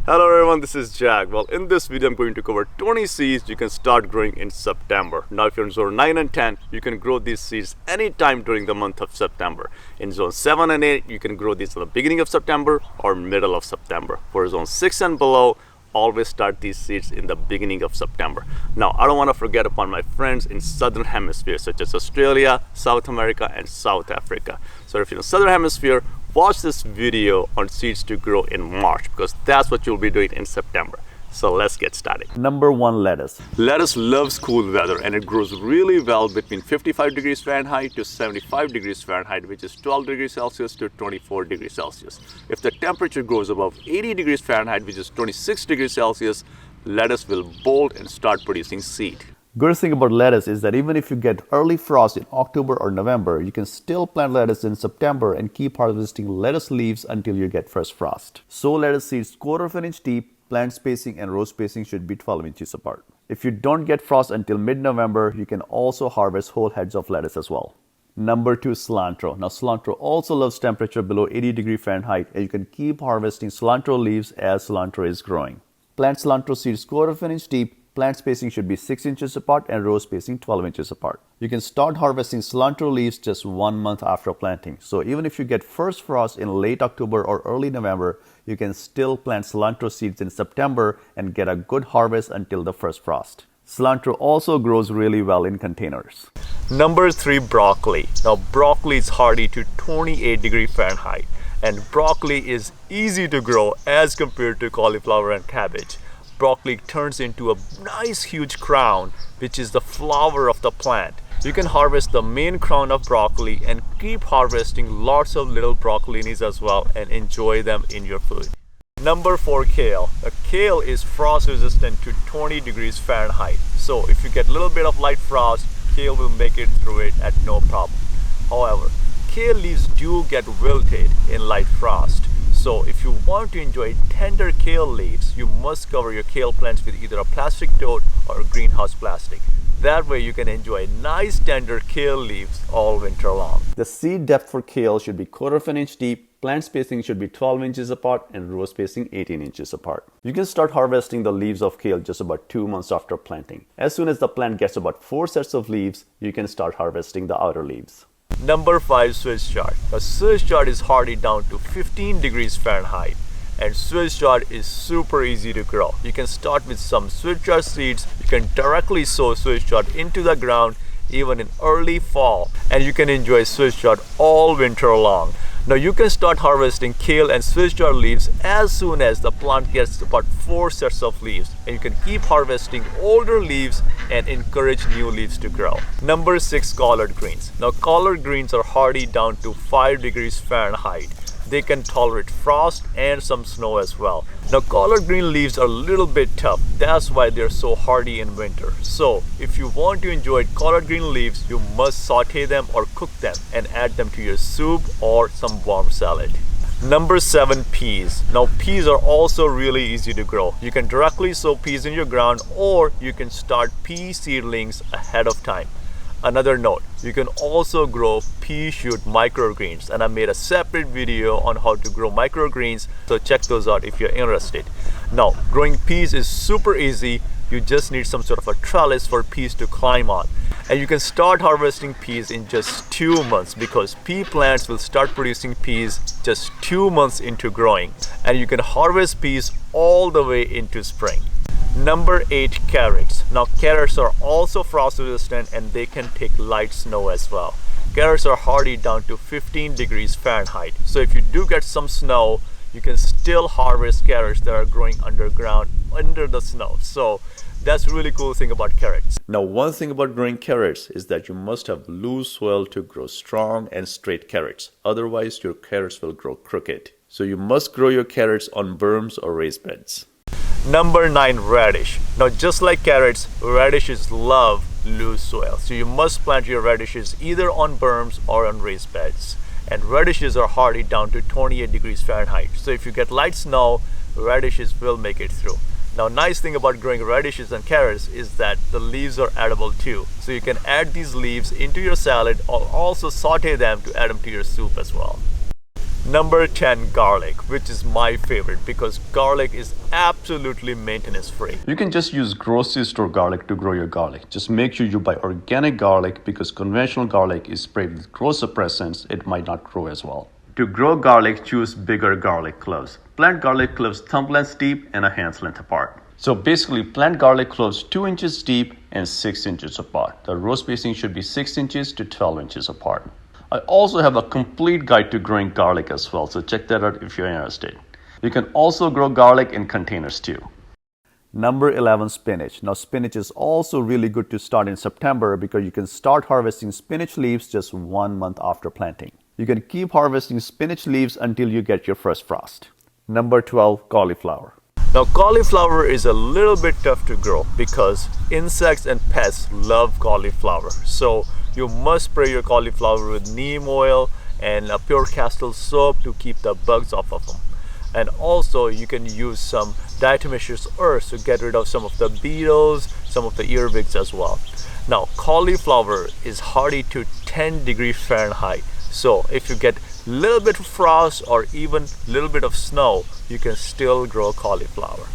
Hello everyone, this is Jack. Well, in this video I'm going to cover 20 seeds you can start growing in September. Now if you're in zone 9 and 10, you can grow these seeds anytime during the month of September. In zone 7 and 8, you can grow these at the beginning of September or middle of September. For zone 6 and below, always start these seeds in the beginning of September. Now I don't want to forget upon my friends in Southern Hemisphere such as Australia, South America and South Africa. So if you're in the Southern Hemisphere, watch this video on seeds to grow in March because that's what you'll be doing in September. So let's get started. Number 1, lettuce. Lettuce loves cool weather and it grows really well between 55 degrees Fahrenheit to 75 degrees Fahrenheit, which is 12 degrees Celsius to 24 degrees Celsius. If the temperature goes above 80 degrees Fahrenheit, which is 26 degrees Celsius, lettuce will bolt and start producing seed. Good thing about lettuce is that even if you get early frost in October or November, you can still plant lettuce in September and keep harvesting lettuce leaves until you get first frost. Sow lettuce seeds 1/4 inch deep. Plant spacing and row spacing should be 12 inches apart. If you don't get frost until mid-November, you can also harvest whole heads of lettuce as well. Number 2, cilantro. Now cilantro also loves temperature below 80 degrees Fahrenheit and you can keep harvesting cilantro leaves as cilantro is growing. Plant cilantro seeds 1/4 inch deep. Plant spacing should be 6 inches apart and row spacing 12 inches apart. You can start harvesting cilantro leaves just 1 month after planting. So even if you get first frost in late October or early November, you can still plant cilantro seeds in September and get a good harvest until the first frost. Cilantro also grows really well in containers. Number 3, broccoli. Now broccoli is hardy to 28 degrees Fahrenheit and broccoli is easy to grow as compared to cauliflower and cabbage. Broccoli turns into a nice huge crown, which is the flower of the plant. You can harvest the main crown of broccoli and keep harvesting lots of little broccolinis as well and enjoy them in your food. Number 4, kale. Kale is frost resistant to 20 degrees Fahrenheit. So if you get a little bit of light frost, kale will make it through it at no problem. However, kale leaves do get wilted in light frost. So if you want to enjoy tender kale leaves, you must cover your kale plants with either a plastic tote or greenhouse plastic. That way you can enjoy nice tender kale leaves all winter long. The seed depth for kale should be 1/4 inch deep, plant spacing should be 12 inches apart and row spacing 18 inches apart. You can start harvesting the leaves of kale just about 2 months after planting. As soon as the plant gets about 4 sets of leaves, you can start harvesting the outer leaves. Number 5, Swiss chard. A Swiss chard is hardy down to 15 degrees Fahrenheit and Swiss chard is super easy to grow. You can start with some Swiss chard seeds. You can directly sow Swiss chard into the ground even in early fall and you can enjoy Swiss chard all winter long. Now you can start harvesting kale and Swiss chard leaves as soon as the plant gets about 4 sets of leaves and you can keep harvesting older leaves and encourage new leaves to grow. Number 6, collard greens. Now collard greens are hardy down to 5 degrees Fahrenheit. They can tolerate frost and some snow as well. Now collard green leaves are a little bit tough. That's why they're so hardy in winter. So if you want to enjoy collard green leaves, you must saute them or cook them and add them to your soup or some warm salad. Number 7, peas. Now peas are also really easy to grow. You can directly sow peas in your ground or you can start pea seedlings ahead of time. Another note, you can also grow pea shoot microgreens and I made a separate video on how to grow microgreens, so check those out if you're interested. Now, growing peas is super easy. You just need some sort of a trellis for peas to climb on. And you can start harvesting peas in just 2 months because pea plants will start producing peas just 2 months into growing. And you can harvest peas all the way into spring. Number 8, carrots. Now carrots are also frost resistant and they can take light snow as well. Carrots are hardy down to 15 degrees Fahrenheit. So if you do get some snow, you can still harvest carrots that are growing underground under the snow. So that's a really cool thing about carrots. Now one thing about growing carrots is that you must have loose soil to grow strong and straight carrots. Otherwise your carrots will grow crooked. So you must grow your carrots on berms or raised beds. Number 9, radish. Now just like carrots, radishes love loose soil. So you must plant your radishes either on berms or on raised beds. And radishes are hardy down to 28 degrees Fahrenheit. So if you get light snow, radishes will make it through. Now nice thing about growing radishes and carrots is that the leaves are edible too. So you can add these leaves into your salad or also saute them to add them to your soup as well. Number 10, garlic, which is my favorite because garlic is absolutely maintenance free. You can just use grocery store garlic to grow your garlic. Just make sure you buy organic garlic because conventional garlic is sprayed with growth suppressants. It might not grow as well. To grow garlic, choose bigger garlic cloves. Plant garlic cloves thumb length deep and a hand's length apart. So basically, plant garlic cloves 2 inches deep and 6 inches apart. The row spacing should be 6 inches to 12 inches apart. I also have a complete guide to growing garlic as well, so check that out if you're interested. You can also grow garlic in containers too. Number 11, spinach. Now spinach is also really good to start in September because you can start harvesting spinach leaves just 1 month after planting. You can keep harvesting spinach leaves until you get your first frost. Number 12, cauliflower. Now cauliflower is a little bit tough to grow because insects and pests love cauliflower. So you must spray your cauliflower with neem oil and a pure castle soap to keep the bugs off of them. And also you can use some diatomaceous earth to get rid of some of the beetles, some of the earwigs as well. Now cauliflower is hardy to 10 degrees Fahrenheit. So if you get a little bit of frost or even a little bit of snow, you can still grow cauliflower.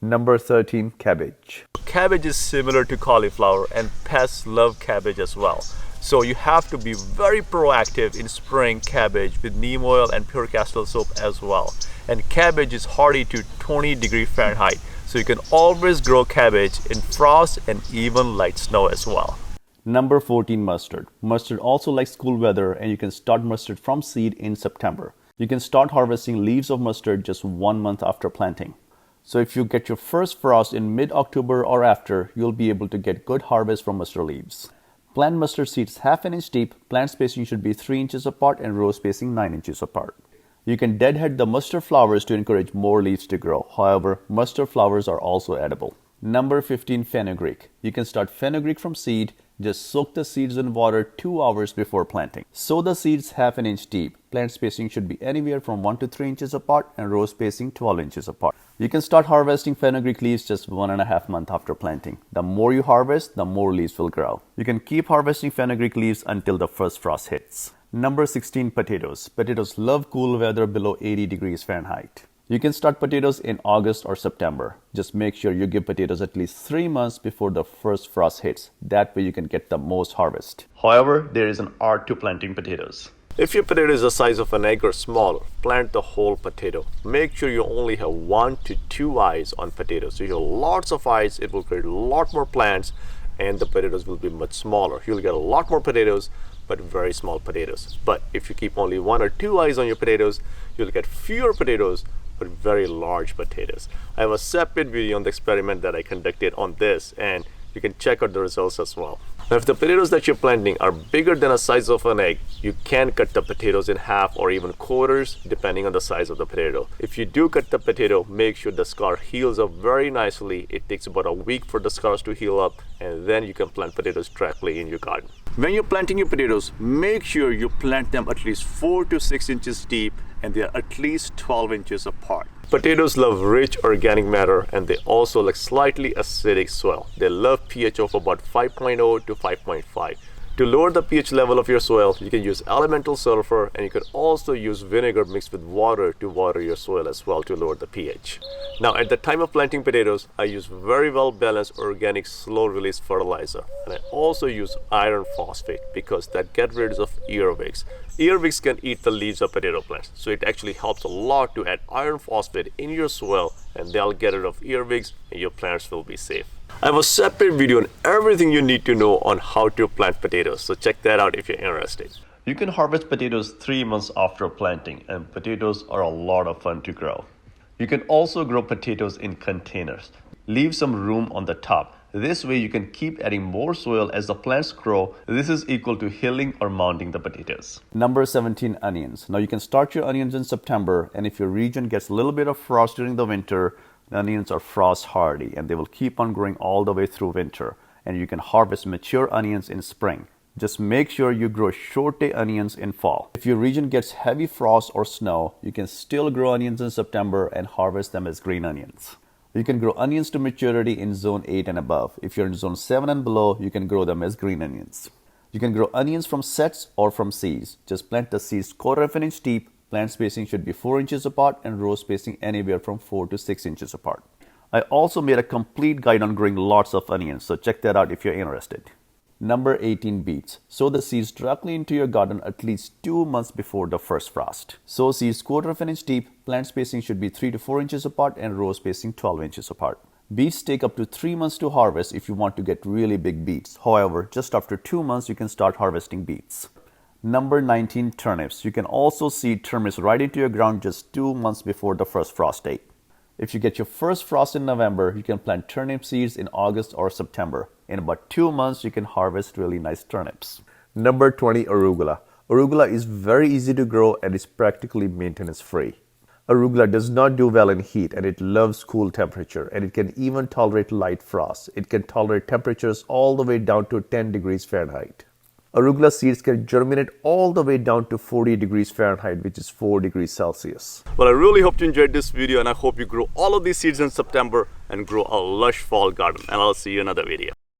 Number 13, cabbage. Cabbage is similar to cauliflower and pests love cabbage as well. So you have to be very proactive in spraying cabbage with neem oil and pure castle soap as well. And cabbage is hardy to 20 degrees Fahrenheit. So you can always grow cabbage in frost and even light snow as well. Number 14, mustard. Mustard also likes cool weather and you can start mustard from seed in September. You can start harvesting leaves of mustard just 1 month after planting. So if you get your first frost in mid-October or after, you'll be able to get good harvest from mustard leaves. Plant mustard seeds half an inch deep. Plant spacing should be 3 inches apart and row spacing 9 inches apart. You can deadhead the mustard flowers to encourage more leaves to grow. However, mustard flowers are also edible. Number 15, fenugreek. You can start fenugreek from seed. Just soak the seeds in water 2 hours before planting. Sow the seeds half an inch deep. Plant spacing should be anywhere from 1 to 3 inches apart and row spacing 12 inches apart. You can start harvesting fenugreek leaves just 1.5 months after planting. The more you harvest, the more leaves will grow. You can keep harvesting fenugreek leaves until the first frost hits. Number 16, potatoes. Potatoes love cool weather below 80 degrees Fahrenheit. You can start potatoes in August or September. Just make sure you give potatoes at least 3 months before the first frost hits. That way you can get the most harvest. However, there is an art to planting potatoes. If your potato is the size of an egg or smaller, plant the whole potato. Make sure you only have 1 to 2 eyes on potatoes. So you have lots of eyes, it will create a lot more plants and the potatoes will be much smaller. You'll get a lot more potatoes, but very small potatoes. But if you keep only 1 or 2 eyes on your potatoes, you'll get fewer potatoes, but very large potatoes. I have a separate video on the experiment that I conducted on this and you can check out the results as well. Now, if the potatoes that you're planting are bigger than the size of an egg, you can cut the potatoes in half or even quarters depending on the size of the potato. If you do cut the potato, make sure the scar heals up very nicely. It takes about a week for the scars to heal up and then you can plant potatoes directly in your garden. When you're planting your potatoes, make sure you plant them at least 4 to 6 inches deep and they are at least 12 inches apart. Potatoes love rich organic matter and they also like slightly acidic soil. They love pH of about 5.0 to 5.5. To lower the pH level of your soil, you can use elemental sulfur and you can also use vinegar mixed with water to water your soil as well to lower the pH. Now at the time of planting potatoes, I use very well balanced organic slow release fertilizer and I also use iron phosphate because that gets rid of earwigs. Earwigs can eat the leaves of potato plants, so it actually helps a lot to add iron phosphate in your soil and they'll get rid of earwigs and your plants will be safe. I have a separate video on everything you need to know on how to plant potatoes, so check that out if you're interested. You can harvest potatoes 3 months after planting and potatoes are a lot of fun to grow. You can also grow potatoes in containers. Leave some room on the top. This way you can keep adding more soil as the plants grow. This is equal to hilling or mounding the potatoes. Number 17, onions. Now you can start your onions in September and if your region gets a little bit of frost during the winter, the onions are frost hardy and they will keep on growing all the way through winter and you can harvest mature onions in spring. Just make sure you grow short day onions in fall. If your region gets heavy frost or snow, you can still grow onions in September and harvest them as green onions. You can grow onions to maturity in zone 8 and above. If you're in zone 7 and below, you can grow them as green onions. You can grow onions from sets or from seeds. Just plant the seeds 1/4 inch deep. Plant spacing should be 4 inches apart and row spacing anywhere from 4 to 6 inches apart. I also made a complete guide on growing lots of onions, so check that out if you're interested. Number 18, beets. Sow the seeds directly into your garden at least 2 months before the first frost. Sow seeds 1/4 of an inch deep. Plant spacing should be 3 to 4 inches apart and row spacing 12 inches apart. Beets take up to 3 months to harvest if you want to get really big beets. However, just after 2 months you can start harvesting beets. Number 19, turnips. You can also seed turnips right into your ground just 2 months before the first frost date. If you get your first frost in November, you can plant turnip seeds in August or September. In about 2 months, you can harvest really nice turnips. Number 20, arugula. Arugula is very easy to grow and is practically maintenance free. Arugula does not do well in heat and it loves cool temperature, and it can even tolerate light frost. It can tolerate temperatures all the way down to 10 degrees Fahrenheit. Arugula seeds can germinate all the way down to 40 degrees Fahrenheit, which is 4 degrees Celsius. Well, I really hope you enjoyed this video, and I hope you grow all of these seeds in September and grow a lush fall garden. And I'll see you in another video.